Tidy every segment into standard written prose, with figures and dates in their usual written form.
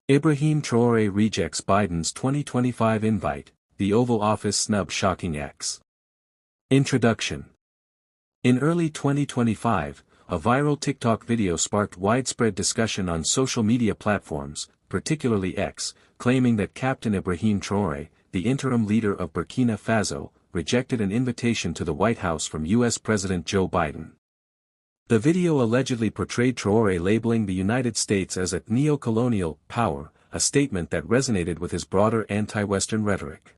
Ibrahim Traoré rejects Biden's 2025 invite, the Oval Office snub shocking X. Introduction. In early 2025, a viral TikTok video sparked widespread discussion on social media platforms, particularly X, claiming that Captain Ibrahim Traoré, the interim leader of Burkina Faso, rejected an invitation to the White House from U.S. President Joe Biden. The video allegedly portrayed Traoré labeling the United States as a neo-colonial power, a statement that resonated with his broader anti-Western rhetoric.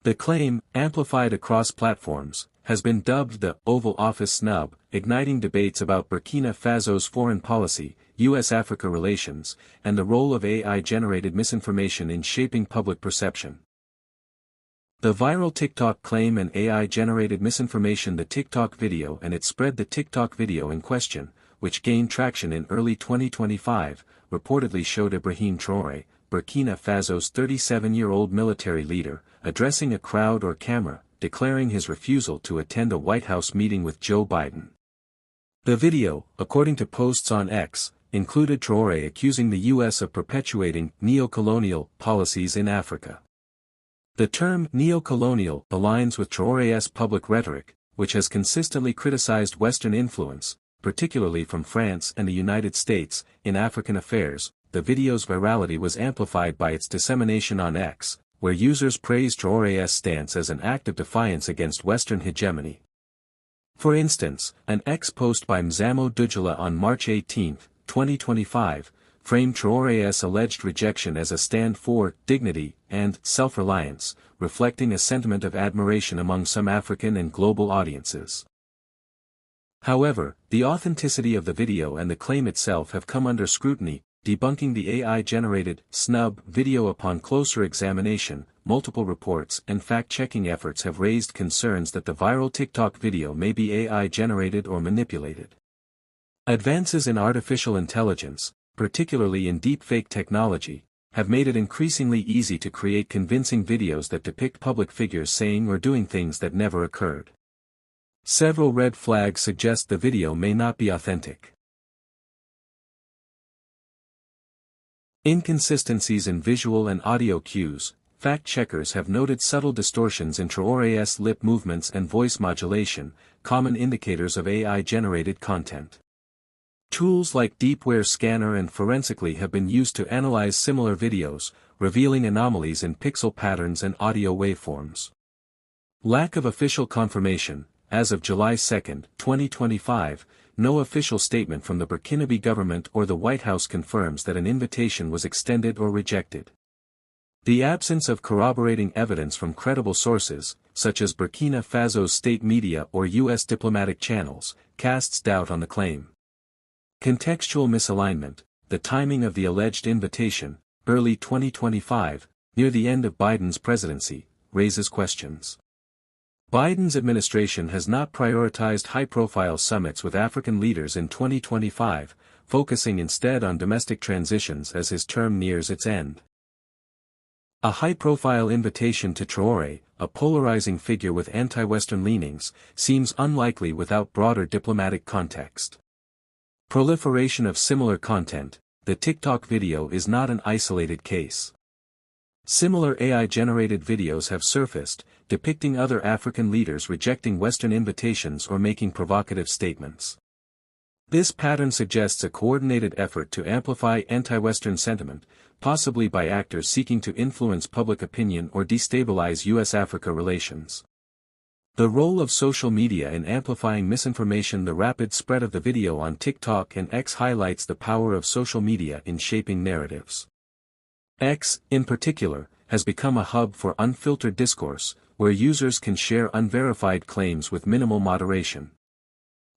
The claim, amplified across platforms, has been dubbed the Oval Office snub, igniting debates about Burkina Faso's foreign policy, U.S.-Africa relations, and the role of AI-generated misinformation in shaping public perception. The viral TikTok claim and AI-generated misinformation. The TikTok video and it spread. The TikTok video in question, which gained traction in early 2025, reportedly showed Ibrahim Traoré, Burkina Faso's 37-year-old military leader, addressing a crowd or camera, declaring his refusal to attend a White House meeting with Joe Biden. The video, according to posts on X, included Traoré accusing the U.S. of perpetuating neo-colonial policies in Africa. The term neo-colonial aligns with Traoré's public rhetoric, which has consistently criticized Western influence, particularly from France and the United States, in African affairs. The video's virality was amplified by its dissemination on X, where users praised Traoré's stance as an act of defiance against Western hegemony. For instance, an X post by Mzamo Dujala on March 18, 2025, framed Traoré's alleged rejection as a stand for dignity and self-reliance, reflecting a sentiment of admiration among some African and global audiences. However, the authenticity of the video and the claim itself have come under scrutiny. Debunking the AI-generated snub video. Upon closer examination, multiple reports and fact-checking efforts have raised concerns that the viral TikTok video may be AI-generated or manipulated. Advances in artificial intelligence, particularly in deepfake technology, have made it increasingly easy to create convincing videos that depict public figures saying or doing things that never occurred. Several red flags suggest the video may not be authentic. Inconsistencies in visual and audio cues. Fact-checkers have noted subtle distortions in Traoré's lip movements and voice modulation, common indicators of AI-generated content. Tools like Deepware Scanner and Forensically have been used to analyze similar videos, revealing anomalies in pixel patterns and audio waveforms. Lack of official confirmation. As of July 2, 2025, no official statement from the Burkinabe government or the White House confirms that an invitation was extended or rejected. The absence of corroborating evidence from credible sources, such as Burkina Faso's state media or U.S. diplomatic channels, casts doubt on the claim. Contextual misalignment. The timing of the alleged invitation, early 2025, near the end of Biden's presidency, raises questions. Biden's administration has not prioritized high-profile summits with African leaders in 2025, focusing instead on domestic transitions as his term nears its end. A high-profile invitation to Traoré, a polarizing figure with anti-Western leanings, seems unlikely without broader diplomatic context. Proliferation of similar content. The TikTok video is not an isolated case. Similar AI-generated videos have surfaced, depicting other African leaders rejecting Western invitations or making provocative statements. This pattern suggests a coordinated effort to amplify anti-Western sentiment, possibly by actors seeking to influence public opinion or destabilize U.S.-Africa relations. The role of social media in amplifying misinformation. The rapid spread of the video on TikTok and X highlights the power of social media in shaping narratives. X, in particular, has become a hub for unfiltered discourse, where users can share unverified claims with minimal moderation.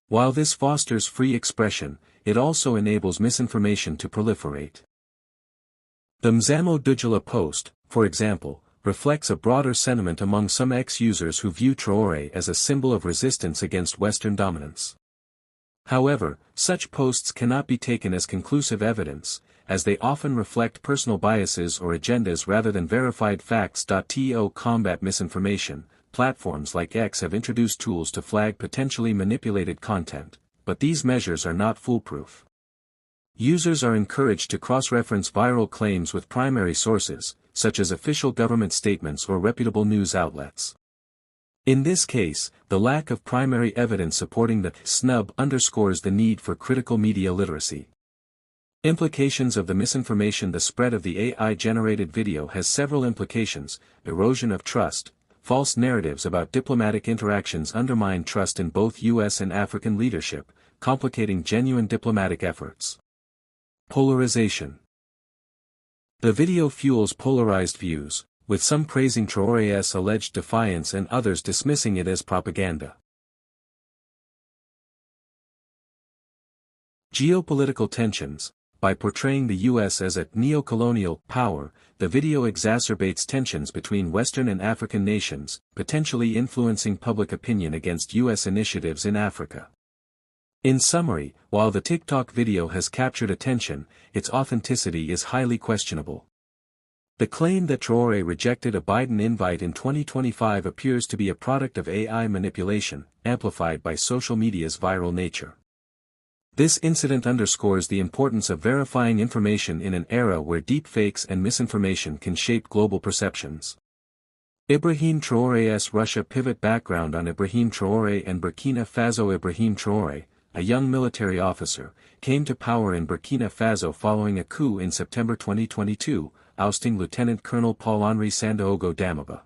While this fosters free expression, it also enables misinformation to proliferate. The Mzamo Dujala post, for example, reflects a broader sentiment among some X users who view Traoré as a symbol of resistance against Western dominance. However, such posts cannot be taken as conclusive evidence, as they often reflect personal biases or agendas rather than verified facts. To combat misinformation, platforms like X have introduced tools to flag potentially manipulated content, but these measures are not foolproof. Users are encouraged to cross-reference viral claims with primary sources, such as official government statements or reputable news outlets. In this case, the lack of primary evidence supporting the snub underscores the need for critical media literacy. Implications of the misinformation. The spread of the AI-generated video has several implications: erosion of trust. False narratives about diplomatic interactions undermine trust in both U.S. and African leadership, complicating genuine diplomatic efforts. Polarization. The video fuels polarized views, with some praising Traoré's alleged defiance and others dismissing it as propaganda. Geopolitical tensions. By portraying the U.S. as a neo-colonial power, the video exacerbates tensions between Western and African nations, potentially influencing public opinion against U.S. initiatives in Africa. In summary, while the TikTok video has captured attention, its authenticity is highly questionable. The claim that Traoré rejected a Biden invite in 2025 appears to be a product of AI manipulation, amplified by social media's viral nature. This incident underscores the importance of verifying information in an era where deepfakes and misinformation can shape global perceptions. Ibrahim Traoré's Russia pivot. Background on Ibrahim Traoré and Burkina Faso. Ibrahim Traoré, a young military officer, came to power in Burkina Faso following a coup in September 2022, ousting Lieutenant Colonel Paul-Henri Sandaogo Damiba.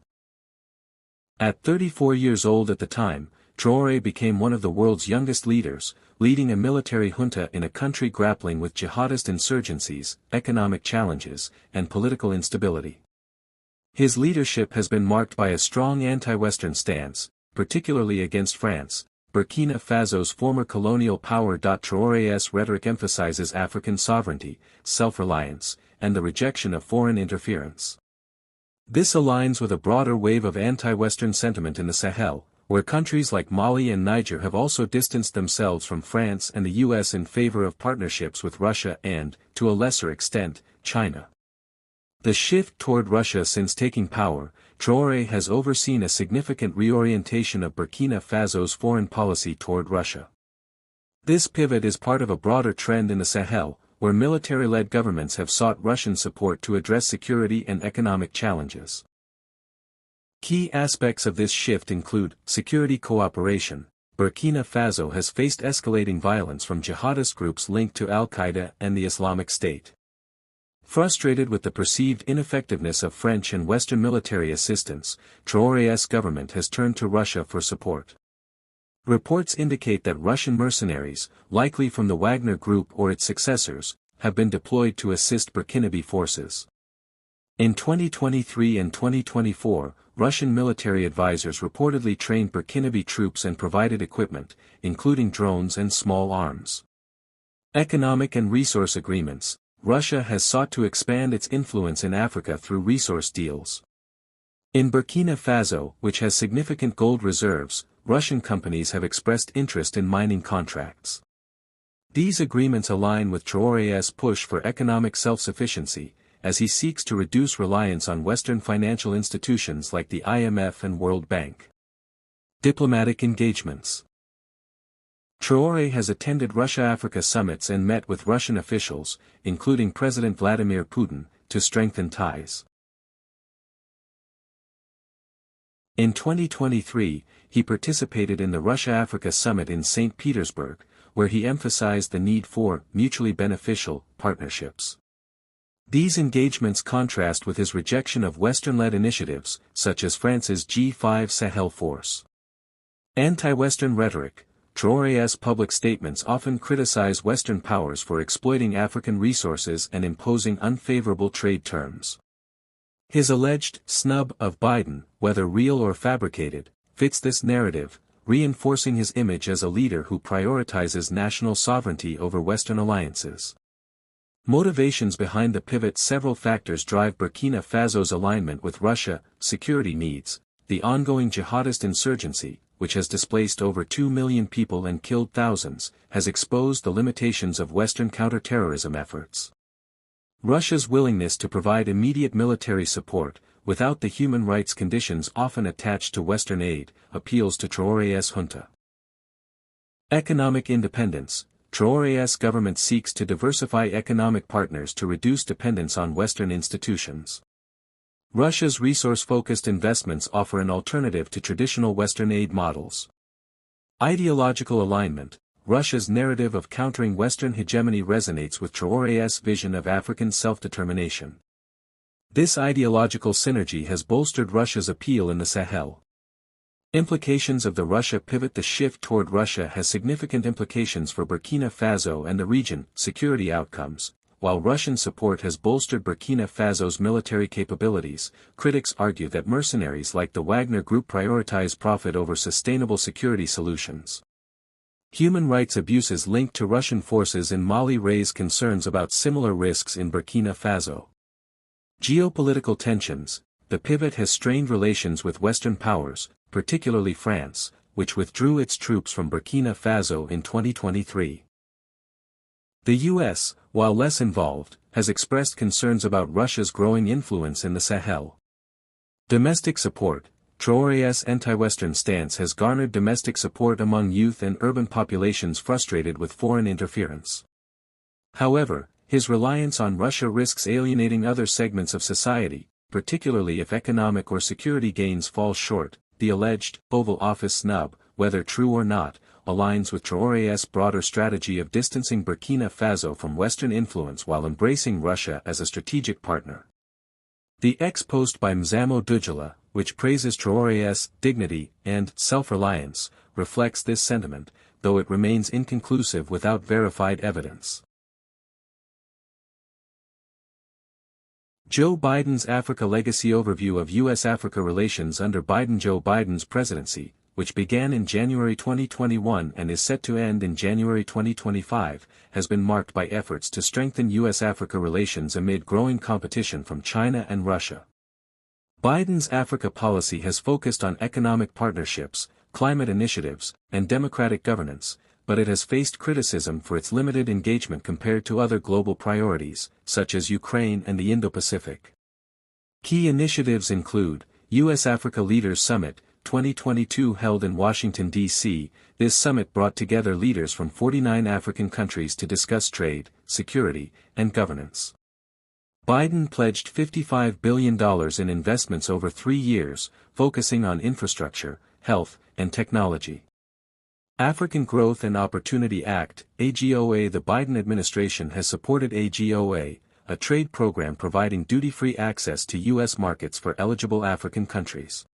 At 34 years old at the time, Traoré became one of the world's youngest leaders, leading a military junta in a country grappling with jihadist insurgencies, economic challenges, and political instability. His leadership has been marked by a strong anti-Western stance, particularly against France, Burkina Faso's former colonial power. Traoré's rhetoric emphasizes African sovereignty, self-reliance, and the rejection of foreign interference. This aligns with a broader wave of anti-Western sentiment in the Sahel, where countries like Mali and Niger have also distanced themselves from France and the U.S. in favor of partnerships with Russia and, to a lesser extent, China. The shift toward Russia. Since taking power, Traoré has overseen a significant reorientation of Burkina Faso's foreign policy toward Russia. This pivot is part of a broader trend in the Sahel, where military-led governments have sought Russian support to address security and economic challenges. Key aspects of this shift include security cooperation. Burkina Faso has faced escalating violence from jihadist groups linked to Al-Qaeda and the Islamic State. Frustrated with the perceived ineffectiveness of French and Western military assistance, Traoré's government has turned to Russia for support. Reports indicate that Russian mercenaries, likely from the Wagner Group or its successors, have been deployed to assist Burkinabe forces. In 2023 and 2024, Russian military advisors reportedly trained Burkinabe troops and provided equipment, including drones and small arms. Economic and resource agreements. Russia has sought to expand its influence in Africa through resource deals. In Burkina Faso, which has significant gold reserves, Russian companies have expressed interest in mining contracts. These agreements align with Traoré's push for economic self-sufficiency, as he seeks to reduce reliance on Western financial institutions like the IMF and World Bank. Diplomatic engagements. Traoré has attended Russia-Africa summits and met with Russian officials, including President Vladimir Putin, to strengthen ties. In 2023, he participated in the Russia-Africa summit in St. Petersburg, where he emphasized the need for mutually beneficial partnerships. These engagements contrast with his rejection of Western-led initiatives, such as France's G5 Sahel force. Anti-Western rhetoric. Traoré's public statements often criticize Western powers for exploiting African resources and imposing unfavorable trade terms. His alleged snub of Biden, whether real or fabricated, fits this narrative, reinforcing his image as a leader who prioritizes national sovereignty over Western alliances. Motivations behind the pivot. Several factors drive Burkina Faso's alignment with Russia: security needs. The ongoing jihadist insurgency, which has displaced over 2 million people and killed thousands, has exposed the limitations of Western counterterrorism efforts. Russia's willingness to provide immediate military support, without the human rights conditions often attached to Western aid, appeals to Traoré's junta. Economic independence. Traoré's government seeks to diversify economic partners to reduce dependence on Western institutions. Russia's resource-focused investments offer an alternative to traditional Western aid models. Ideological alignment. Russia's narrative of countering Western hegemony resonates with Traoré's vision of African self-determination. This ideological synergy has bolstered Russia's appeal in the Sahel. Implications of the Russia pivot. The shift toward Russia has significant implications for Burkina Faso and the region. Security outcomes. While Russian support has bolstered Burkina Faso's military capabilities, critics argue that mercenaries like the Wagner Group prioritize profit over sustainable security solutions. Human rights abuses linked to Russian forces in Mali raise concerns about similar risks in Burkina Faso. Geopolitical tensions. The pivot has strained relations with Western powers, particularly France, which withdrew its troops from Burkina Faso in 2023. The U.S., while less involved, has expressed concerns about Russia's growing influence in the Sahel. Domestic support. Traoré's anti-Western stance has garnered domestic support among youth and urban populations frustrated with foreign interference. However, his reliance on Russia risks alienating other segments of society, particularly if economic or security gains fall short. The alleged Oval Office snub, whether true or not, aligns with Traoré's broader strategy of distancing Burkina Faso from Western influence while embracing Russia as a strategic partner. The ex-post by Mzamo Dujala, which praises Traoré's dignity and self-reliance, reflects this sentiment, though it remains inconclusive without verified evidence. Joe Biden's Africa Legacy Overview of U.S.-Africa relations under Joe Biden's presidency, which began in January 2021 and is set to end in January 2025, has been marked by efforts to strengthen U.S.-Africa relations amid growing competition from China and Russia. Biden's Africa policy has focused on economic partnerships, climate initiatives, and democratic governance, but it has faced criticism for its limited engagement compared to other global priorities, such as Ukraine and the Indo-Pacific. Key initiatives include U.S.-Africa Leaders Summit, 2022 held in Washington, D.C. This summit brought together leaders from 49 African countries to discuss trade, security, and governance. Biden pledged $55 billion in investments over 3 years, focusing on infrastructure, health, and technology. African Growth and Opportunity Act, AGOA. The Biden administration has supported AGOA, a trade program providing duty-free access to U.S. markets for eligible African countries.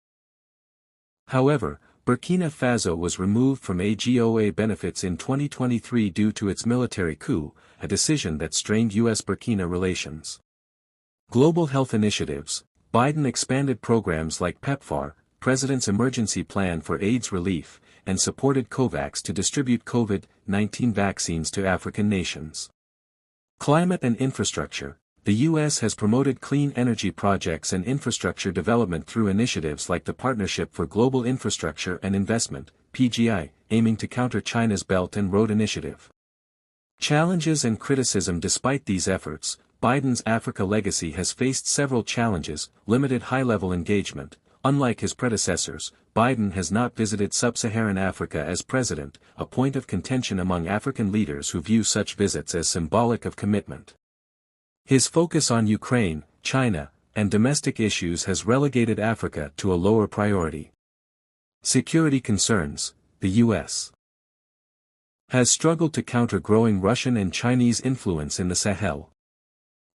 However, Burkina Faso was removed from AGOA benefits in 2023 due to its military coup, a decision that strained U.S.-Burkina relations. Global health initiatives. Biden expanded programs like PEPFAR, President's Emergency Plan for AIDS Relief, and supported COVAX to distribute COVID-19 vaccines to African nations. Climate and infrastructure. The U.S. has promoted clean energy projects and infrastructure development through initiatives like the Partnership for Global Infrastructure and Investment, PGI, aiming to counter China's Belt and Road Initiative. Challenges and criticism. Despite these efforts, Biden's Africa legacy has faced several challenges. Limited high-level engagement. Unlike his predecessors, Biden has not visited sub-Saharan Africa as president, a point of contention among African leaders who view such visits as symbolic of commitment. His focus on Ukraine, China, and domestic issues has relegated Africa to a lower priority. Security concerns. The U.S. has struggled to counter growing Russian and Chinese influence in the Sahel.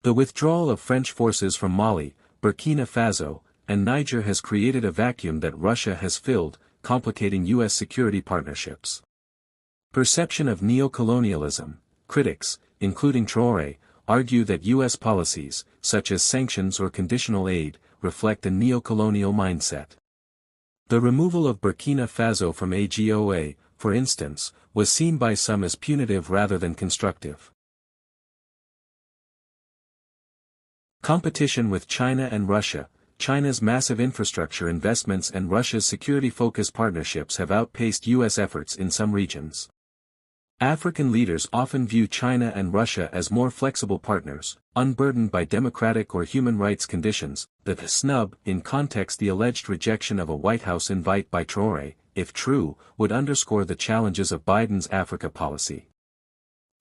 The withdrawal of French forces from Mali, Burkina Faso, and Niger has created a vacuum that Russia has filled, complicating U.S. security partnerships. Perception of neocolonialism. Critics, including Traoré, argue that U.S. policies, such as sanctions or conditional aid, reflect a neocolonial mindset. The removal of Burkina Faso from AGOA, for instance, was seen by some as punitive rather than constructive. Competition with China and Russia. China's massive infrastructure investments and Russia's security-focused partnerships have outpaced U.S. efforts in some regions. African leaders often view China and Russia as more flexible partners, unburdened by democratic or human rights conditions. The snub, in context, the alleged rejection of a White House invite by Traoré, if true, would underscore the challenges of Biden's Africa policy.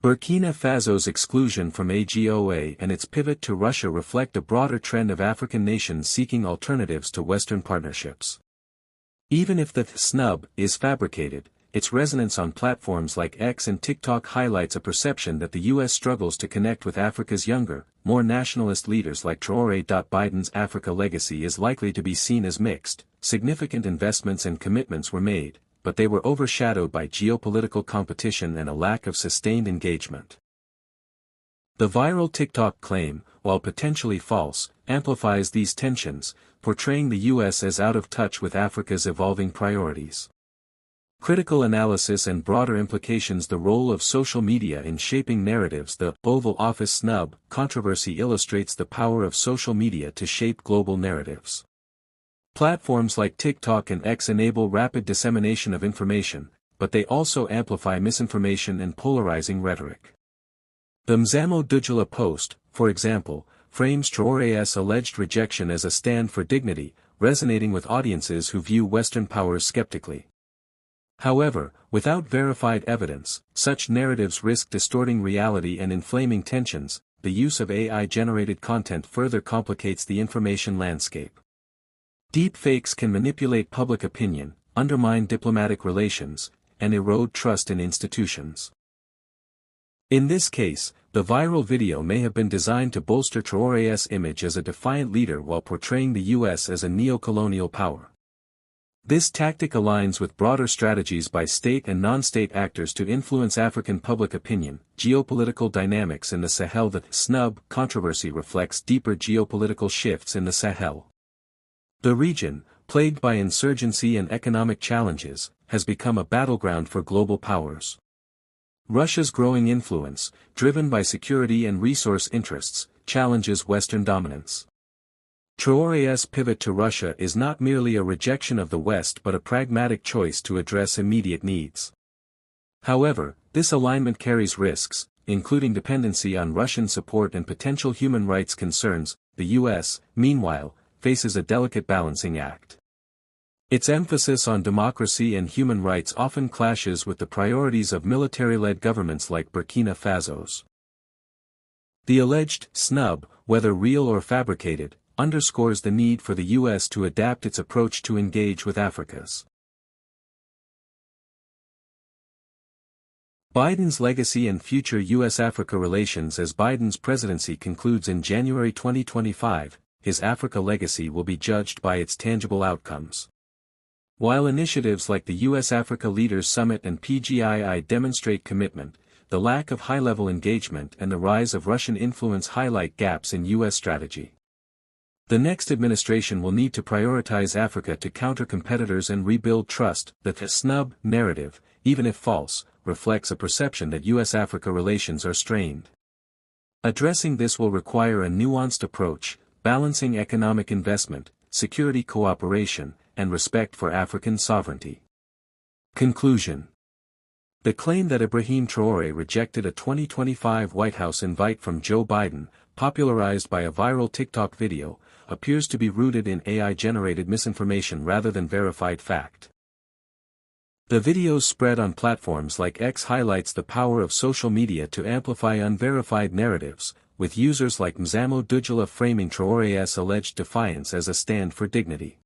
Burkina Faso's exclusion from AGOA and its pivot to Russia reflect a broader trend of African nations seeking alternatives to Western partnerships. Even if the snub is fabricated, its resonance on platforms like X and TikTok highlights a perception that the U.S. struggles to connect with Africa's younger, more nationalist leaders like Traoré. Biden's Africa legacy is likely to be seen as mixed. Significant investments and commitments were made, but they were overshadowed by geopolitical competition and a lack of sustained engagement. The viral TikTok claim, while potentially false, amplifies these tensions, portraying the U.S. as out of touch with Africa's evolving priorities. Critical analysis and broader implications. The role of social media in shaping narratives. The Oval Office snub controversy illustrates the power of social media to shape global narratives. Platforms like TikTok and X enable rapid dissemination of information, but they also amplify misinformation and polarizing rhetoric. The Mzamo Dujala post, for example, frames Traoré's alleged rejection as a stand for dignity, resonating with audiences who view Western powers skeptically. However, without verified evidence, such narratives risk distorting reality and inflaming tensions. The use of AI-generated content further complicates the information landscape. Deepfakes can manipulate public opinion, undermine diplomatic relations, and erode trust in institutions. In this case, the viral video may have been designed to bolster Traoré's image as a defiant leader while portraying the U.S. as a neo-colonial power. This tactic aligns with broader strategies by state and non-state actors to influence African public opinion. Geopolitical dynamics in the Sahel. The snub controversy reflects deeper geopolitical shifts in the Sahel. The region, plagued by insurgency and economic challenges, has become a battleground for global powers. Russia's growing influence, driven by security and resource interests, challenges Western dominance. Traoré's pivot to Russia is not merely a rejection of the West but a pragmatic choice to address immediate needs. However, this alignment carries risks, including dependency on Russian support and potential human rights concerns. The U.S., meanwhile, faces a delicate balancing act. Its emphasis on democracy and human rights often clashes with the priorities of military-led governments like Burkina Faso's. The alleged snub, whether real or fabricated, underscores the need for the U.S. to adapt its approach to engage with Africa's. Biden's legacy and future U.S.-Africa relations. As Biden's presidency concludes in January 2025, his Africa legacy will be judged by its tangible outcomes. While initiatives like the U.S.-Africa Leaders Summit and PGII demonstrate commitment, the lack of high-level engagement and the rise of Russian influence highlight gaps in U.S. strategy. The next administration will need to prioritize Africa to counter competitors and rebuild trust. The snub narrative, even if false, reflects a perception that U.S.-Africa relations are strained. Addressing this will require a nuanced approach, balancing economic investment, security cooperation, and respect for African sovereignty. Conclusion. The claim that Ibrahim Traoré rejected a 2025 White House invite from Joe Biden, popularized by a viral TikTok video, appears to be rooted in AI-generated misinformation rather than verified fact. The video's spread on platforms like X highlights the power of social media to amplify unverified narratives, with users like Mzamo Dujala framing Traoré's alleged defiance as a stand for dignity.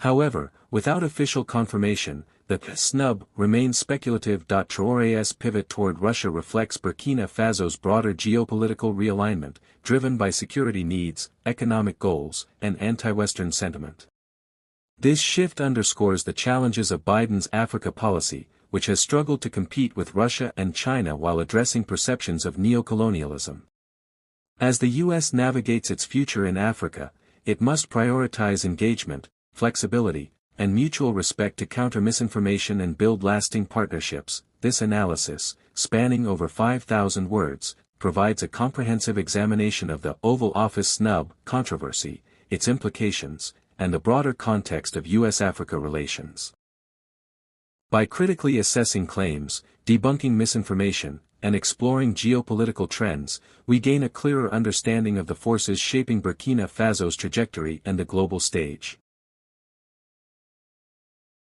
However, without official confirmation, the snub remains speculative. Traoré's pivot toward Russia reflects Burkina Faso's broader geopolitical realignment, driven by security needs, economic goals, and anti-Western sentiment. This shift underscores the challenges of Biden's Africa policy, which has struggled to compete with Russia and China while addressing perceptions of neocolonialism. As the U.S. navigates its future in Africa, it must prioritize engagement, flexibility, and mutual respect to counter misinformation and build lasting partnerships. This analysis, spanning over 5,000 words, provides a comprehensive examination of the Oval Office snub controversy, its implications, and the broader context of U.S.-Africa relations. By critically assessing claims, debunking misinformation, and exploring geopolitical trends, we gain a clearer understanding of the forces shaping Burkina Faso's trajectory and the global stage.